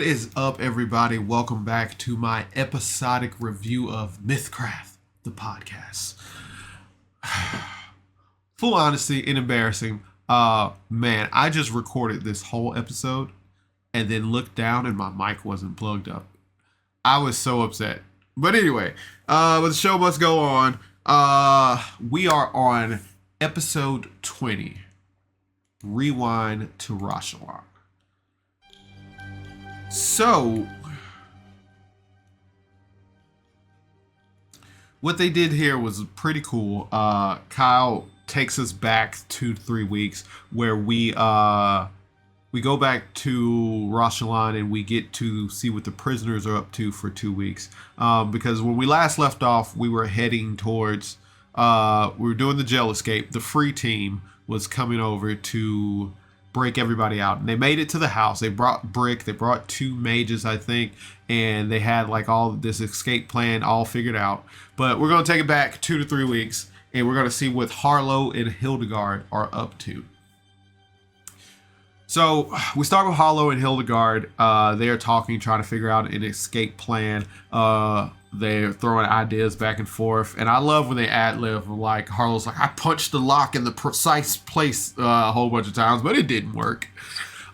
What is up, everybody? Welcome back to my episodic review of MythCraft, the podcast. Full honesty and embarrassing. Man, I just recorded this whole episode and then looked down and my mic wasn't plugged up. I was so upset. But anyway, but the show must go on. We are on episode 20. Rewind to Roshallan. So, what they did here was pretty cool. Kyle takes us back 2 to 3 weeks where we go back to Roshallan and we get to see what the prisoners are up to for 2 weeks. Because when we last left off, we were heading towards, we were doing the jail escape. The free team was coming over to break everybody out, and they made it to the house. They brought Brick, they brought 2 mages, I think, and they had like all this escape plan all figured out. But we're going to take it back 2 to 3 weeks, and we're going to see what Harlow and Hildegarde are up to. So we start with Harlow and Hildegarde. They are talking, trying to figure out an escape plan. They're throwing ideas back and forth, and I love when they ad-lib, like Harlow's like, I punched the lock in the precise place a whole bunch of times, but it didn't work.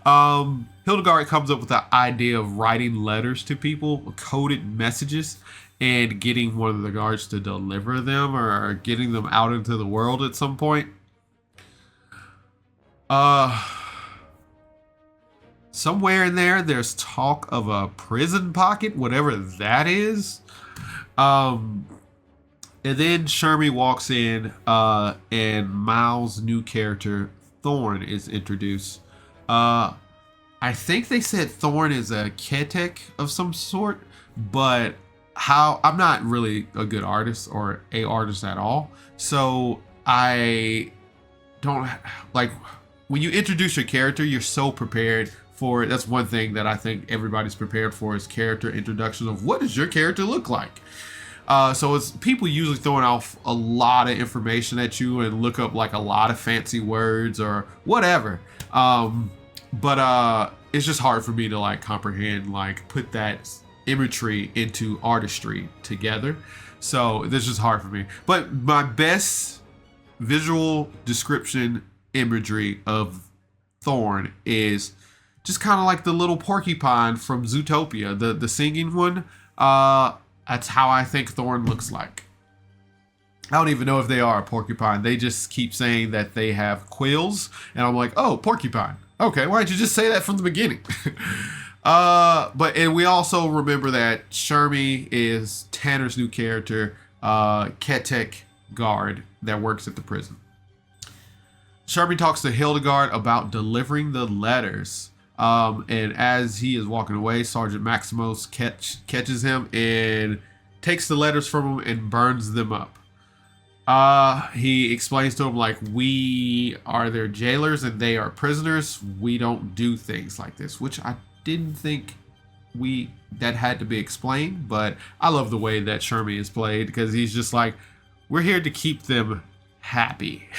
Hildegarde comes up with the idea of writing letters to people, coded messages, and getting one of the guards to deliver them or getting them out into the world at some point. Somewhere in there, there's talk of a prison pocket, whatever that is. And then Shermy walks in, and Miles' new character, Thorn, is introduced. I think they said Thorn is a Ketek of some sort, but I'm not really a good artist or a artist at all. So I don't, like, when you introduce your character, you're so prepared for it. That's one thing that I think everybody's prepared for, is character introductions of what does your character look like. So it's people usually throwing off a lot of information at you and look up like a lot of fancy words or whatever. But it's just hard for me to like comprehend, like put that imagery into artistry together. So this is just hard for me. But my best visual description imagery of Thorn is just kind of like the little porcupine from Zootopia, the singing one. That's how I think Thorn looks like. I don't even know if they are a porcupine. They just keep saying that they have quills, and I'm like, oh, porcupine. Okay, why didn't you just say that from the beginning? And we also remember that Shermy is Tanner's new character, Ketek guard that works at the prison. Shermy talks to Hildegarde about delivering the letters. And as he is walking away, Sergeant Maximos catches him and takes the letters from him and burns them up. He explains to him, like, we are their jailers and they are prisoners. We don't do things like this, which I didn't think that had to be explained, but I love the way that Shermy is played, because he's just like, we're here to keep them happy.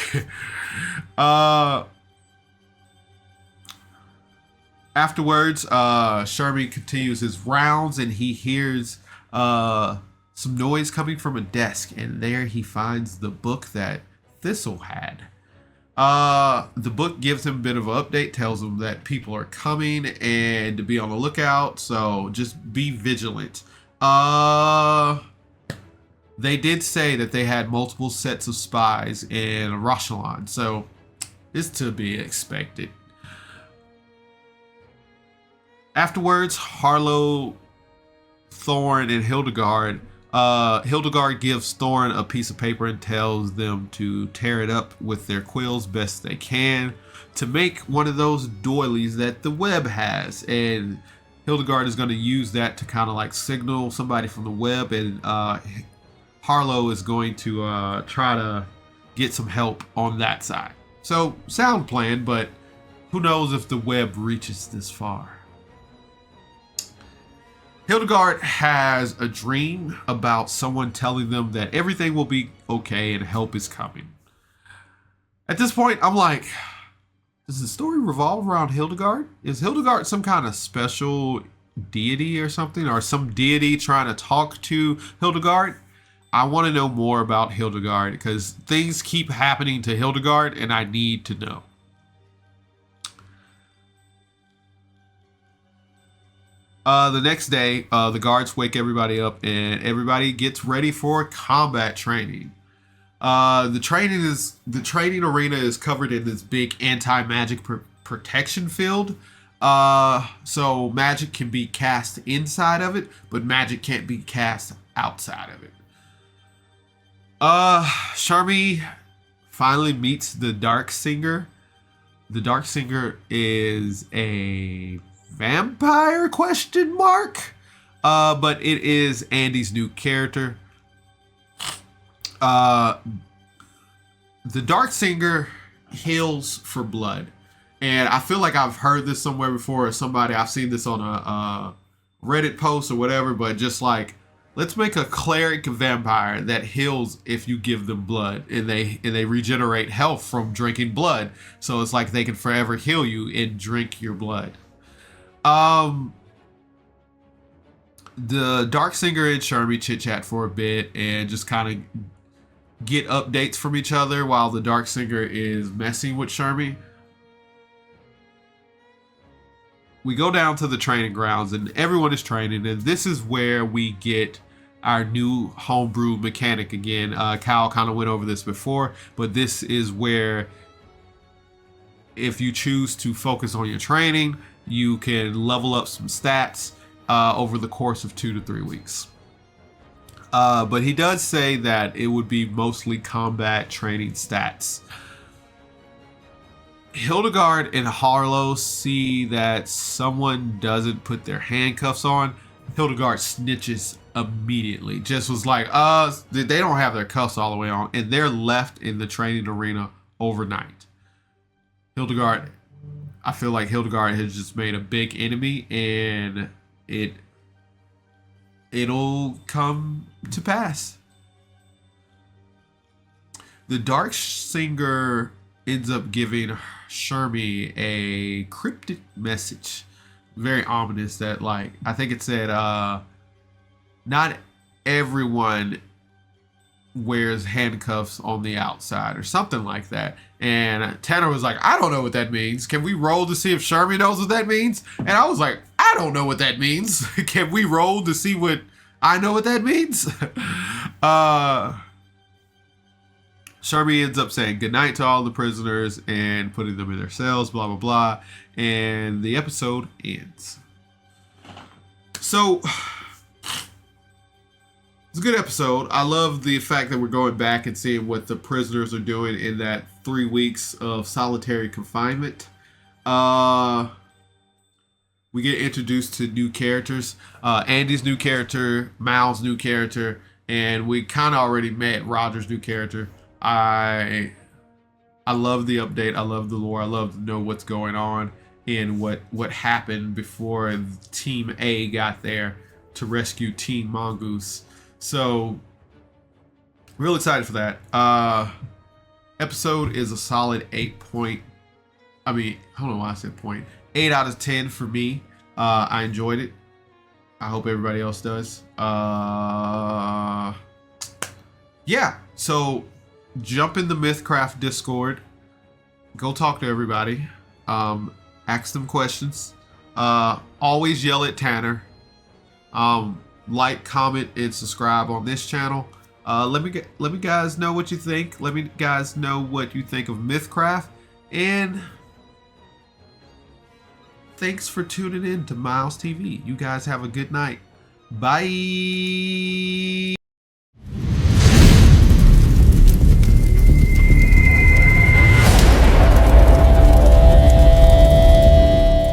Afterwards, Shermy continues his rounds and he hears some noise coming from a desk, and there he finds the book that Thistle had. The book gives him a bit of an update, tells him that people are coming and to be on the lookout, so just be vigilant. They did say that they had multiple sets of spies in Roshallan, so it's to be expected. Afterwards, Harlow, Thorn, and Hildegarde. Hildegarde gives Thorn a piece of paper and tells them to tear it up with their quills best they can to make one of those doilies that the web has. And Hildegarde is going to use that to kind of like signal somebody from the web, and Harlow is going to try to get some help on that side. So, sound plan, but who knows if the web reaches this far. Hildegarde has a dream about someone telling them that everything will be okay and help is coming. At this point, I'm like, does the story revolve around Hildegarde? Is Hildegarde some kind of special deity or something, or some deity trying to talk to Hildegarde. I want to know more about Hildegarde because things keep happening to Hildegarde and I need to know. The next day, the guards wake everybody up and everybody gets ready for combat training. The training arena is covered in this big anti-magic protection field. So magic can be cast inside of it, but magic can't be cast outside of it. Shermy finally meets the Dark Singer. The Dark Singer is a vampire ? But it is Andy's new character. The Dark Singer heals for blood. And I feel like I've heard this somewhere before, or somebody, I've seen this on a Reddit post or whatever, but just like, let's make a cleric vampire that heals if you give them blood, and they regenerate health from drinking blood. So it's like they can forever heal you and drink your blood. The Dark Singer and Shermy chit chat for a bit and just kind of get updates from each other while the Dark Singer is messing with Shermy. We go down to the training grounds and everyone is training, and this is where we get our new homebrew mechanic again. Kyle kind of went over this before, but this is where if you choose to focus on your training, you can level up some stats over the course of 2 to 3 weeks. But he does say that it would be mostly combat training stats. Hildegarde and Harlow see that someone doesn't put their handcuffs on. Hildegarde snitches immediately. Just was like, they don't have their cuffs all the way on, and they're left in the training arena overnight. Hildegarde, I feel like Hildegarde has just made a big enemy, and it'll come to pass. The Dark Singer ends up giving Shermy a cryptic message, very ominous, that like, I think it said not everyone wears handcuffs on the outside or something like that. And Tanner was like, I don't know what that means. Can we roll to see if Shermy knows what that means? And I was like, I don't know what that means. Can we roll to see what I know what that means? Shermy ends up saying goodnight to all the prisoners and putting them in their cells, blah, blah, blah. And the episode ends. So, it's a good episode. I love the fact that we're going back and seeing what the prisoners are doing in that 3 weeks of solitary confinement. We get introduced to new characters. Andy's new character, Mal's new character, and we kind of already met Roger's new character. I love the update. I love the lore. I love to know what's going on and what happened before Team A got there to rescue Team Mongoose. So, real excited for that. Episode is a solid 8 out of 10 for me. I enjoyed it. I hope everybody else does. Yeah, so jump in the MythCraft Discord. Go talk to everybody. Ask them questions. Always yell at Tanner. Like, comment, and subscribe on this channel. Let me guys know what you think. Let me guys know what you think of MythCraft. And thanks for tuning in to Miles TV. You guys have a good night. Bye.